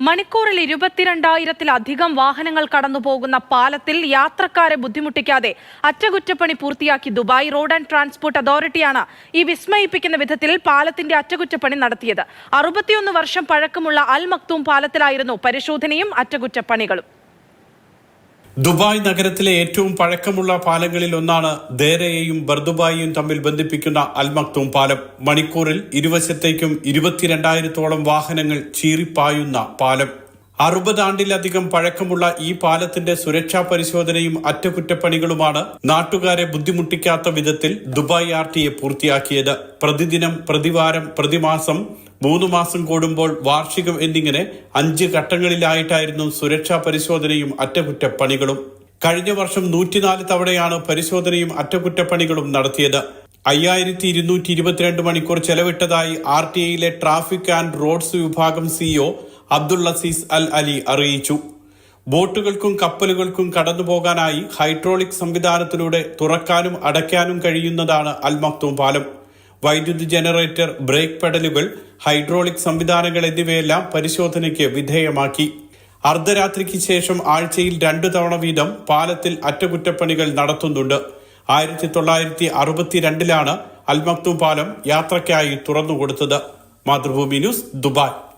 മണിക്കൂറിൽ 22,000-ത്തിലധികം വാഹനങ്ങൾ കടന്നുപോകുന്ന പാലത്തിൽ യാത്രക്കാരെ ബുദ്ധിമുട്ടിക്കാതെ അറ്റകുറ്റപ്പണി പൂർത്തിയാക്കി ദുബായ് റോഡ് ആൻഡ് ട്രാൻസ്പോർട്ട് അതോറിറ്റിയാണ് ഈ വിസ്മയിപ്പിക്കുന്ന വിധത്തിൽ പാലത്തിന്റെ അറ്റകുറ്റപ്പണി നടത്തിയത്. 61 വർഷം പഴക്കമുള്ള അൽ മക്തൂം പാലത്തിലായിരുന്നു പരിശോധനയും അറ്റകുറ്റപ്പണികളും. ദുബായ് നഗരത്തിലെ ഏറ്റവും പഴക്കമുള്ള പാലങ്ങളിൽ ഒന്നാണ് ദേരയെയും ബർദുബായിയും തമ്മിൽ ബന്ധിപ്പിക്കുന്ന അൽ മക്തൂം പാലം. മണിക്കൂറിൽ ഇരുവശത്തേക്കും 22,000-ത്തോളം വാഹനങ്ങൾ ചീറിപ്പായുന്ന പാലം. 60 ആണ്ടിലധികം പഴക്കമുള്ള ഈ പാലത്തിന്റെ സുരക്ഷാ പരിശോധനയും അറ്റകുറ്റപ്പണികളുമാണ് നാട്ടുകാരെ ബുദ്ധിമുട്ടിക്കാത്ത വിധത്തിൽ ദുബായ് RTA പൂർത്തിയാക്കിയത്. പ്രതിദിനം, പ്രതിവാരം, പ്രതിമാസം, 3 മാസം കൂടുമ്പോൾ, വാർഷികം എന്നിങ്ങനെ 5 ഘട്ടങ്ങളിലായിട്ടായിരുന്നു സുരക്ഷാ പരിശോധനയും അറ്റകുറ്റപ്പണികളും. കഴിഞ്ഞ വർഷം 104 തവണയാണ് പരിശോധനയും അറ്റകുറ്റപ്പണികളും നടത്തിയത്. 5,222 മണിക്കൂർ ചെലവിട്ടതായി RTAയിലെ ട്രാഫിക് ആൻഡ് റോഡ്സ് വിഭാഗം CEO അബ്ദുൾ അസീസ് അൽ അലി അറിയിച്ചു. ബോട്ടുകൾക്കും കപ്പലുകൾക്കും കടന്നുപോകാനായി ഹൈഡ്രോളിക് സംവിധാനത്തിലൂടെ തുറക്കാനും അടയ്ക്കാനും കഴിയുന്നതാണ് അൽ മക്തൂം പാലം. വൈദ്യുതി ജനറേറ്റർ, ബ്രേക്ക് പെഡലുകൾ, ഹൈഡ്രോളിക് സംവിധാനങ്ങൾ എന്നിവയെല്ലാം പരിശോധനയ്ക്ക് വിധേയമാക്കി. അർദ്ധരാത്രിക്ക് ശേഷം ആഴ്ചയിൽ 2 തവണ വീതം പാലത്തിൽ അറ്റകുറ്റപ്പണികൾ നടത്തുന്നുണ്ട്. 1962-ലാണ് അൽ മക്തൂം പാലം യാത്രയ്ക്കായി തുറന്നുകൊടുത്തത്. Mathrubhumi news, Dubai.